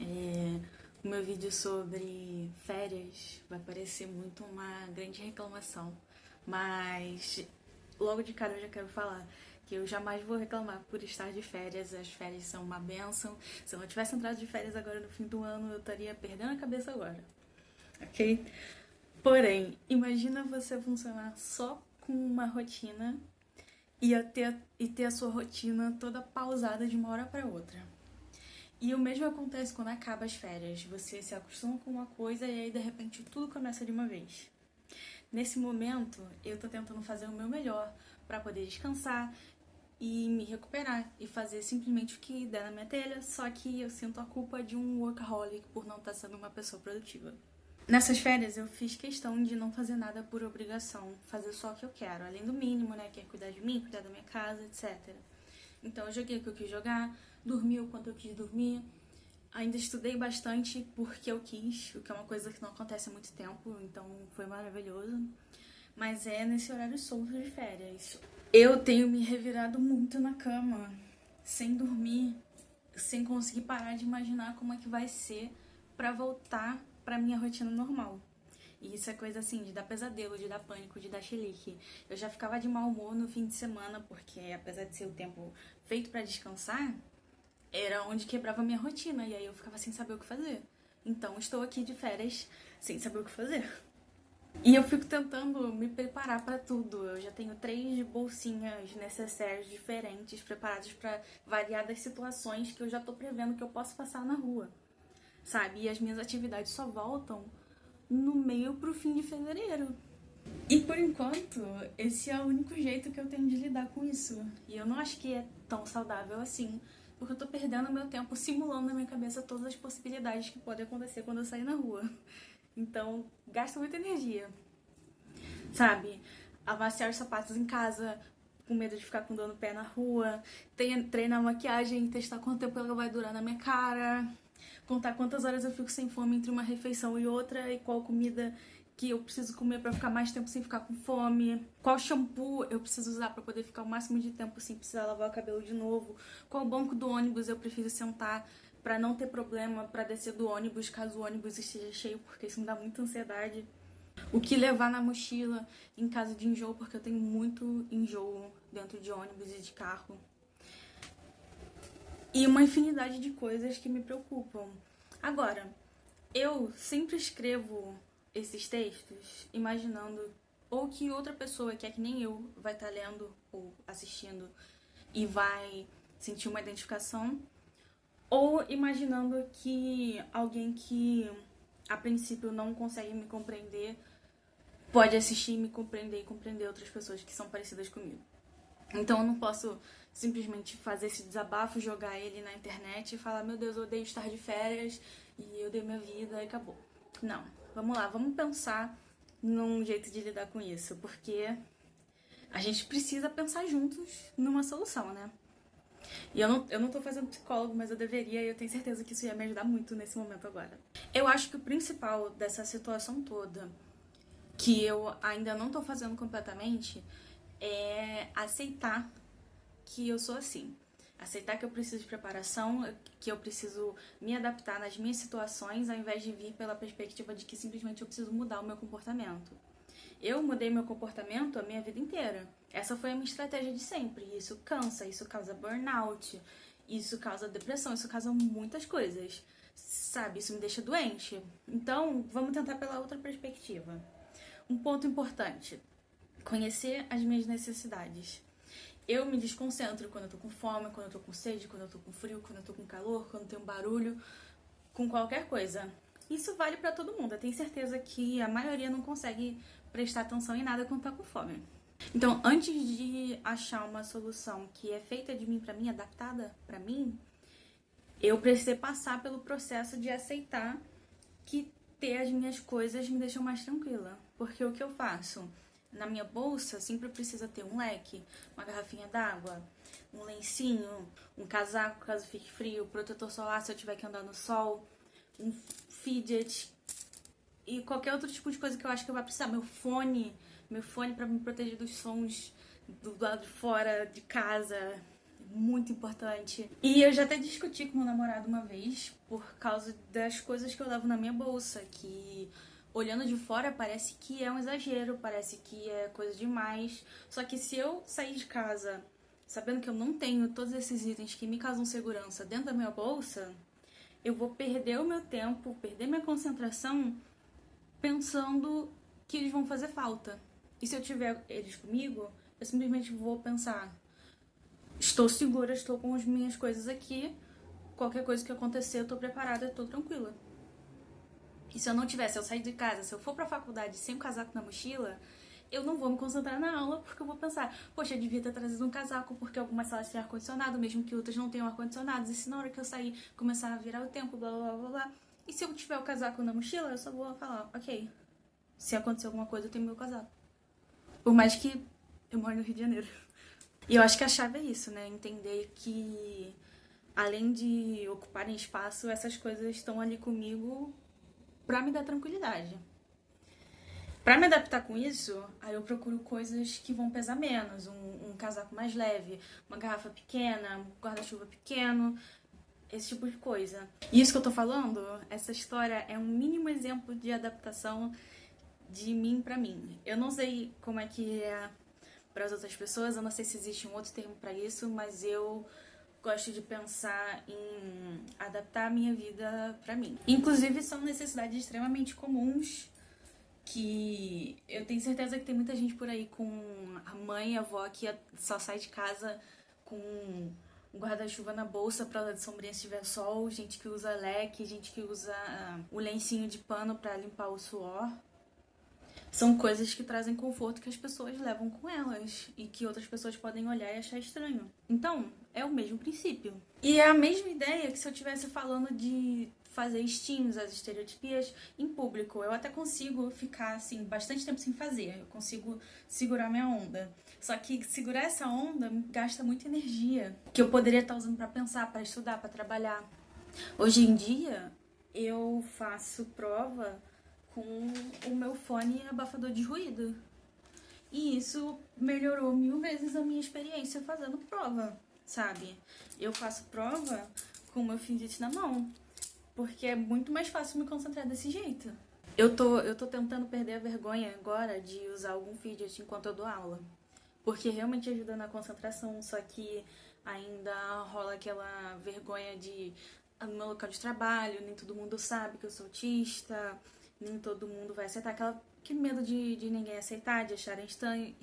O meu vídeo sobre férias vai parecer muito uma grande reclamação, mas logo de cara eu já quero falar que eu jamais vou reclamar por estar de férias. As férias são uma bênção. Se eu não tivesse entrado de férias agora no fim do ano, eu estaria perdendo a cabeça agora, ok? Porém, imagina você funcionar só com uma rotina e ter a sua rotina toda pausada de uma hora para outra. E o mesmo acontece quando acaba as férias. Você se acostuma com uma coisa e aí de repente tudo começa de uma vez. Nesse momento, eu tô tentando fazer o meu melhor para poder descansar e me recuperar e fazer simplesmente o que der na minha telha, só que eu sinto a culpa de um workaholic por não estar sendo uma pessoa produtiva. Nessas férias eu fiz questão de não fazer nada por obrigação, fazer só o que eu quero, além do mínimo, né, que é cuidar de mim, cuidar da minha casa, etc. Então eu joguei o que eu quis jogar, dormi o quanto eu quis dormir, ainda estudei bastante porque eu quis, o que é uma coisa que não acontece há muito tempo, então foi maravilhoso. Mas é nesse horário solto de férias. Eu tenho me revirado muito na cama, sem dormir, sem conseguir parar de imaginar como é que vai ser pra voltar pra minha rotina normal. E isso é coisa assim, de dar pesadelo, de dar pânico, de dar chilique. Eu já ficava de mau humor no fim de semana, porque apesar de ser o tempo feito pra descansar, era onde quebrava a minha rotina, e aí eu ficava sem saber o que fazer. Então estou aqui de férias sem saber o que fazer. E eu fico tentando me preparar pra tudo. Eu já tenho 3 bolsinhas necessárias diferentes, preparadas pra variadas situações que eu já tô prevendo que eu posso passar na rua, sabe? E as minhas atividades só voltam no meio pro fim de fevereiro. E por enquanto, esse é o único jeito que eu tenho de lidar com isso. E eu não acho que é tão saudável assim, porque eu tô perdendo meu tempo simulando na minha cabeça todas as possibilidades que podem acontecer quando eu sair na rua. Então, gasta muita energia, sabe? Amaciar os sapatos em casa, com medo de ficar com dor no pé na rua, treinar maquiagem, testar quanto tempo ela vai durar na minha cara, contar quantas horas eu fico sem fome entre uma refeição e outra e qual comida que eu preciso comer pra ficar mais tempo sem ficar com fome, qual shampoo eu preciso usar pra poder ficar o máximo de tempo sem precisar lavar o cabelo de novo, qual banco do ônibus eu preciso sentar pra não ter problema pra descer do ônibus caso o ônibus esteja cheio, porque isso me dá muita ansiedade. O que levar na mochila em caso de enjoo, porque eu tenho muito enjoo dentro de ônibus e de carro. E uma infinidade de coisas que me preocupam. Agora, eu sempre escrevo esses textos imaginando ou que outra pessoa que é que nem eu vai estar lendo ou assistindo e vai sentir uma identificação, ou imaginando que alguém que a princípio não consegue me compreender pode assistir, me compreender e compreender outras pessoas que são parecidas comigo. Então eu não posso simplesmente fazer esse desabafo, jogar ele na internet e falar: meu Deus, eu odeio estar de férias e eu odeio minha vida e acabou. Não, vamos lá, vamos pensar num jeito de lidar com isso, porque a gente precisa pensar juntos numa solução, né? E eu não tô fazendo psicólogo, mas eu deveria, e eu tenho certeza que isso ia me ajudar muito nesse momento agora. Eu acho que o principal dessa situação toda, que eu ainda não tô fazendo completamente, é aceitar que eu sou assim. Aceitar que eu preciso de preparação, que eu preciso me adaptar nas minhas situações, ao invés de vir pela perspectiva de que simplesmente eu preciso mudar o meu comportamento. Eu mudei meu comportamento a minha vida inteira. Essa foi a minha estratégia de sempre. E isso cansa, isso causa burnout, isso causa depressão, isso causa muitas coisas. Sabe, isso me deixa doente. Então, vamos tentar pela outra perspectiva. Um ponto importante: conhecer as minhas necessidades. Eu me desconcentro quando eu tô com fome, quando eu tô com sede, quando eu tô com frio, quando eu tô com calor, quando tem um barulho, com qualquer coisa. Isso vale pra todo mundo. Eu tenho certeza que a maioria não consegue prestar atenção em nada quando tá com fome. Então, antes de achar uma solução que é feita de mim pra mim, adaptada pra mim, eu precisei passar pelo processo de aceitar que ter as minhas coisas me deixa mais tranquila. Porque o que eu faço? Na minha bolsa sempre precisa ter um leque, uma garrafinha d'água, um lencinho, um casaco caso fique frio, protetor solar se eu tiver que andar no sol, um fidget e qualquer outro tipo de coisa que eu acho que eu vou precisar. Meu fone para me proteger dos sons do lado de fora de casa, muito importante. E eu já até discuti com meu namorado uma vez por causa das coisas que eu levo na minha bolsa, que olhando de fora parece que é um exagero, parece que é coisa demais. Só que se eu sair de casa sabendo que eu não tenho todos esses itens que me causam segurança dentro da minha bolsa, eu vou perder o meu tempo, perder minha concentração pensando que eles vão fazer falta. E se eu tiver eles comigo, eu simplesmente vou pensar: estou segura, estou com as minhas coisas aqui, qualquer coisa que acontecer, eu tô preparada, eu tô tranquila. E se eu não tiver, se eu sair de casa, se eu for pra faculdade sem o casaco na mochila, eu não vou me concentrar na aula, porque eu vou pensar: poxa, eu devia ter trazido um casaco, porque algumas salas têm ar-condicionado, mesmo que outras não tenham ar-condicionado. E se na hora que eu sair começar a virar o tempo, blá blá blá blá. E se eu tiver o casaco na mochila, eu só vou falar: ok, se acontecer alguma coisa, eu tenho meu casaco. Por mais que eu moro no Rio de Janeiro. E eu acho que a chave é isso, né? Entender que, além de ocuparem espaço, essas coisas estão ali comigo pra me dar tranquilidade. Pra me adaptar com isso, aí eu procuro coisas que vão pesar menos. Um casaco mais leve, uma garrafa pequena, um guarda-chuva pequeno, esse tipo de coisa. E isso que eu tô falando, essa história é um mínimo exemplo de adaptação de mim pra mim. Eu não sei como é que é para as outras pessoas, eu não sei se existe um outro termo pra isso, mas eu gosto de pensar em adaptar a minha vida pra mim. Inclusive, são necessidades extremamente comuns que eu tenho certeza que tem muita gente por aí com a mãe e a avó que só sai de casa com um guarda-chuva na bolsa pra lá de sombrinha se tiver sol, gente que usa leque, gente que usa o lencinho de pano pra limpar o suor. São coisas que trazem conforto que as pessoas levam com elas e que outras pessoas podem olhar e achar estranho. Então, é o mesmo princípio. E é a mesma ideia que se eu estivesse falando de fazer estímulos, as estereotipias em público. Eu até consigo ficar, assim, bastante tempo sem fazer. Eu consigo segurar minha onda. Só que segurar essa onda gasta muita energia que eu poderia estar usando para pensar, para estudar, para trabalhar. Hoje em dia, eu faço prova com o meu fone abafador de ruído. E isso melhorou 1000 vezes a minha experiência fazendo prova, sabe? Eu faço prova com o meu fidget na mão, porque é muito mais fácil me concentrar desse jeito. Eu tô tentando perder a vergonha agora de usar algum fidget enquanto eu dou aula, porque realmente ajuda na concentração, só que ainda rola aquela vergonha de no meu local de trabalho, nem todo mundo sabe que eu sou autista, nem todo mundo vai aceitar, que medo de ninguém aceitar, de acharem estranho,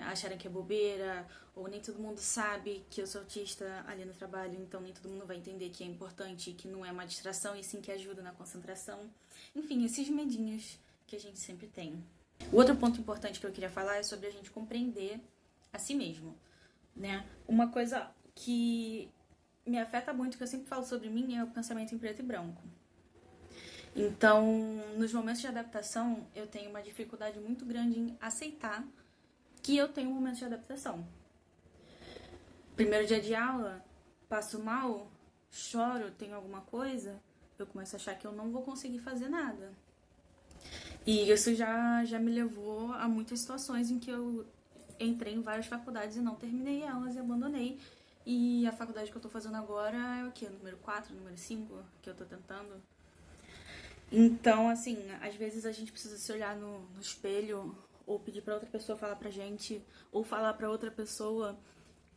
acharem que é bobeira, ou nem todo mundo sabe que eu sou autista ali no trabalho, então nem todo mundo vai entender que é importante, que não é uma distração e sim que ajuda na concentração. Enfim, esses medinhos que a gente sempre tem. O outro ponto importante que eu queria falar é sobre a gente compreender a si mesmo, né? Uma coisa que me afeta muito, que eu sempre falo sobre mim, é o pensamento em preto e branco. Então, nos momentos de adaptação, eu tenho uma dificuldade muito grande em aceitar que eu tenho um momento de adaptação. Primeiro dia de aula, passo mal, choro, tenho alguma coisa, eu começo a achar que eu não vou conseguir fazer nada. E isso já me levou a muitas situações em que eu entrei em várias faculdades e não terminei elas e abandonei. E a faculdade que eu tô fazendo agora é o quê? Número 4, número 5 que eu tô tentando. Então, assim, às vezes a gente precisa se olhar no espelho ou pedir pra outra pessoa falar pra gente, ou falar pra outra pessoa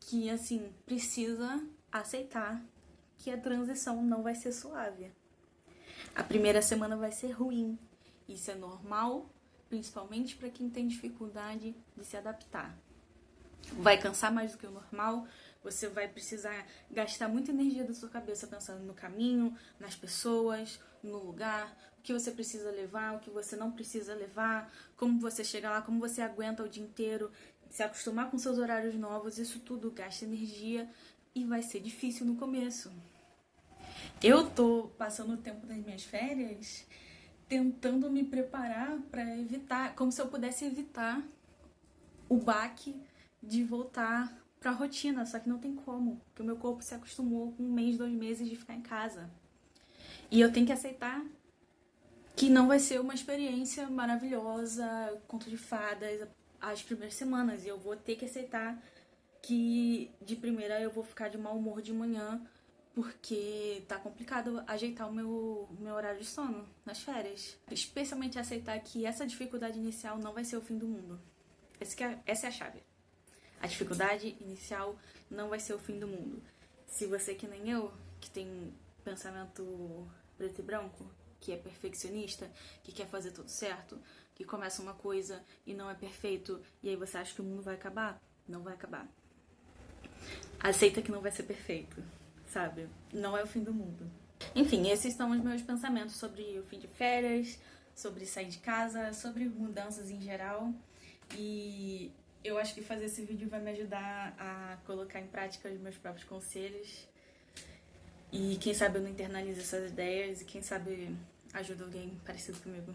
que, assim, precisa aceitar que a transição não vai ser suave. A primeira semana vai ser ruim. Isso é normal, principalmente pra quem tem dificuldade de se adaptar. Vai cansar mais do que o normal, você vai precisar gastar muita energia da sua cabeça pensando no caminho, nas pessoas, no lugar, o que você precisa levar, o que você não precisa levar, como você chega lá, como você aguenta o dia inteiro, se acostumar com seus horários novos, isso tudo gasta energia e vai ser difícil no começo. Eu tô passando o tempo das minhas férias tentando me preparar para evitar, como se eu pudesse evitar o baque de voltar pra rotina, só que não tem como, porque o meu corpo se acostumou com 1 mês, 2 meses de ficar em casa. E eu tenho que aceitar que não vai ser uma experiência maravilhosa, conto de fadas, as primeiras semanas e eu vou ter que aceitar que de primeira eu vou ficar de mau humor de manhã porque tá complicado ajeitar o meu horário de sono nas férias. Especialmente aceitar que essa dificuldade inicial não vai ser o fim do mundo. Essa é a chave. A dificuldade inicial não vai ser o fim do mundo. Se você, que nem eu, que tem pensamento preto e branco, que é perfeccionista, que quer fazer tudo certo, que começa uma coisa e não é perfeito, e aí você acha que o mundo vai acabar, não vai acabar. Aceita que não vai ser perfeito, sabe? Não é o fim do mundo. Enfim, esses são os meus pensamentos sobre o fim de férias, sobre sair de casa, sobre mudanças em geral. E eu acho que fazer esse vídeo vai me ajudar a colocar em prática os meus próprios conselhos. E quem sabe eu não internalizo essas ideias e quem sabe ajuda alguém parecido comigo.